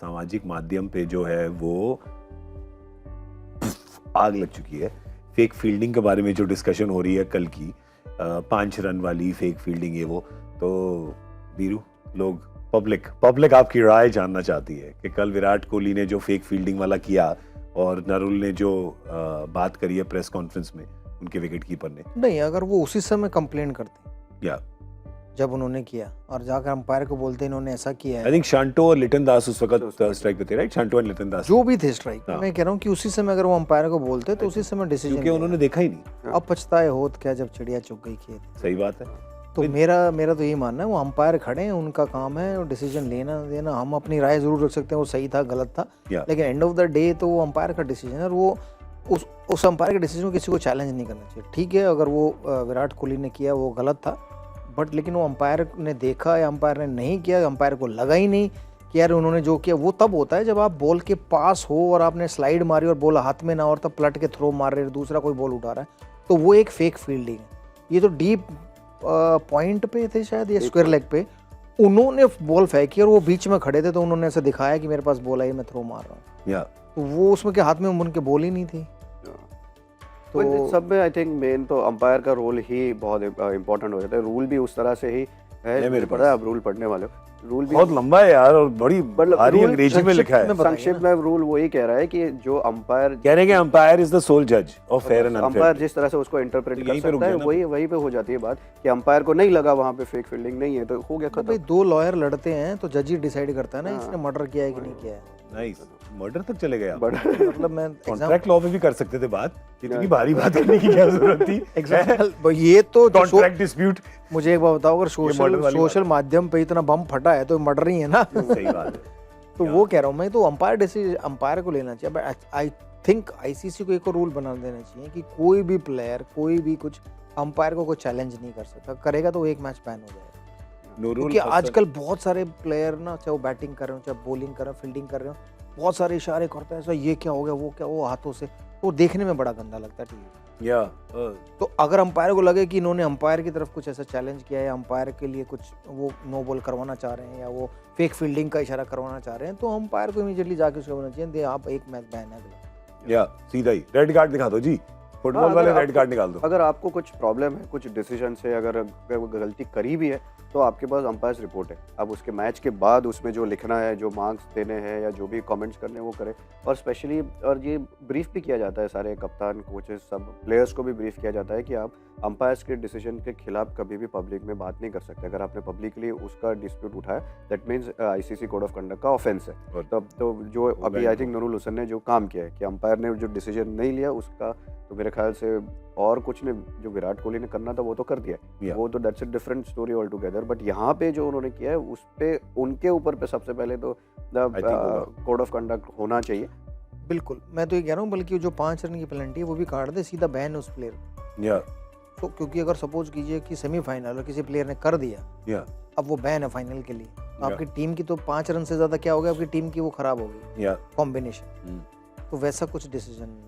सामाजिक माध्यम पे जो है वो आग लग चुकी है। फेक फील्डिंग के बारे में जो डिस्कशन हो रही है कल की, 5 रन वाली फेक फील्डिंग है वो, तो वीरू, लोग पब्लिक आपकी राय जानना चाहती है कि कल विराट कोहली ने जो फेक फील्डिंग वाला किया और नरुल ने जो बात करी है प्रेस कॉन्फ्रेंस में उनके विकेट कीपर ने। नहीं, अगर वो उसी समय कंप्लेन करते या जब उन्होंने किया और जाकर अंपायर को बोलते इन्होंने ऐसा किया है। आई थिंक शांटो और लिटन दास उस वक्त स्ट्राइक पे थे, राइट? शांटो और लिटन दास जो भी थे स्ट्राइक, हाँ। मैं कह रहा हूँ कि उसी समय अगर वो अंपायर को बोलते तो उसी समय डिसीजन, क्योंकि उन्होंने देखा ही नहीं। अब पछताए होत क्या जब चिड़िया चुग गई खेत। सही बात है। तो मेरा तो यही मानना है, वो अंपायर खड़े हैं, उनका काम है डिसीजन लेना देना। हम अपनी राय जरूर रख सकते हैं वो सही था गलत था, लेकिन एंड ऑफ द डे तो वो अंपायर का डिसीजन है और वो उस अंपायर के डिसीजन को किसी को चैलेंज नहीं करना चाहिए। ठीक है, अगर वो विराट कोहली ने किया वो गलत था, बट लेकिन वो अंपायर ने देखा या अंपायर ने नहीं किया, अंपायर को लगा ही नहीं कि यार उन्होंने जो किया। वो तब होता है जब आप बॉल के पास हो और आपने स्लाइड मारी और बॉल हाथ में ना और तब पलट के थ्रो मार रहे, दूसरा कोई बॉल उठा रहा है, तो वो एक फेक फील्डिंग है। ये तो डीप पॉइंट पे थे शायद या स्क्वायर लेग पे, उन्होंने बॉल फेंकी और वो बीच में खड़े थे तो उन्होंने ऐसे दिखाया कि मेरे पास बॉल आई, मैं थ्रो मार रहा हूँ। तो वो उसमें के हाथ में उनके बॉल ही नहीं थी। तो सब में आई थिंक मेन तो अंपायर का रोल ही बहुत इंपॉर्टेंट हो जाता है। रूल भी उस तरह से ही है, मेरे पता है आप रूल पढ़ने वाले हो। रूल भी बहुत लंबा है यार और बड़ी भारी अंग्रेजी में लिखा है। संक्षिप्त में रूल वही कह रहा है कि जो अंपायर कह रहे हैं अंपायर इज द सोल जज of fair and unfair. Umpire जिस तरह से उसको इंटरप्रेट कर सकता है वही पे हो जाती है बात कि अंपायर को नहीं लगा वहां पे फेक फील्डिंग नहीं है तो हो गया खत्म। भाई 2 लॉयर लड़ते हैं तो जज ही डिसाइड करता है ना इसने मर्डर किया है कि नहीं किया है। नाइस, मर्डर तक चले गए आप। मतलब मैं कॉन्ट्रैक्ट लॉ में भी कर सकते थे बात, इतनी भारी बात करने की क्या जरूरत थी? एग्जांपल ये तो कॉन्ट्रैक्ट डिस्प्यूट। मुझे एक बात बताओ, अगर सोशल माध्यम पे इतना बम फटा है तो मर्डर ही है ना। सही बात है। तो वो कह रहा हूँ मैं, तो अंपायर को लेना चाहिए। बट आई थिंक आईसीसी को एक और रूल बना देना चाहिए कि कोई भी प्लेयर कोई भी कुछ अंपायर को कोई चैलेंज नहीं कर सकता, करेगा तो एक मैच बैन हो जाएगा। क्योंकि आजकल बहुत सारे प्लेयर ना, चाहे वो बैटिंग कर रहे हो चाहे बॉलिंग कर रहे हो फील्डिंग कर रहे हो, बहुत सारे इशारे करते हैं, ऐसा ये क्या हो गया वो क्या, वो हाथों से, तो देखने में बड़ा गंदा लगता है टीवी। तो अगर अंपायर को लगे कि इन्होंने अंपायर की तरफ कुछ ऐसा चैलेंज किया है, अंपायर के लिए कुछ वो नो बॉल करवाना चाह रहे हैं या वो फेक फील्डिंग का इशारा करवाना चाह रहे हैं, तो अंपायर को इमीडिएटली जाके उसको बोलना चाहिए आप एक मैच बैन है। या सीधा ही रेड कार्ड दिखा दो जी, फुटबॉल वाले रेड कार्ड निकाल दो। अगर आपको कुछ प्रॉब्लम है कुछ डिसीजन से, अगर गलती करी भी है तो आपके पास अंपायर्स रिपोर्ट है। अब उसके मैच के बाद उसमें जो लिखना है, जो मार्क्स देने हैं या जो भी कमेंट्स करने हैं वो करें। और स्पेशली और ये ब्रीफ भी किया जाता है, सारे कप्तान कोचेस सब प्लेयर्स को भी ब्रीफ किया जाता है कि आप अंपायर्स के डिसीजन के खिलाफ कभी भी पब्लिक में बात नहीं कर सकते। अगर आपने पब्लिकली उसका डिस्प्यूट उठाया that means ICC code of conduct का ऑफेंस है। तब तो जो अभी आई थिंक नरुल हुसैन ने जो काम किया है कि अंपायर ने जो डिसीजन नहीं लिया उसका, तो मेरे ख्याल से और कुछ ने जो विराट कोहली ने करना था वो तो कर दिया, वो तो that's a different story all together. But यहाँ पे जो उन्होंने किया है उस पे उनके ऊपर पे सबसे पहले तो कोड ऑफ कंडक्ट होना चाहिए। बिल्कुल, मैं तो ये कह रहा हूँ बल्कि जो 5 रन की पेनल्टी है वो भी काट दे, सीधा बैन उस प्लेयर। तो क्योंकि अगर सपोज कीजिए कि सेमीफाइनल और किसी प्लेयर ने कर दिया, अब वो बैन है फाइनल के लिए, आपकी टीम की तो 5 रन से ज्यादा क्या हो गया, आपकी टीम की वो खराब हो गई कॉम्बिनेशन। तो वैसा कुछ डिसीजन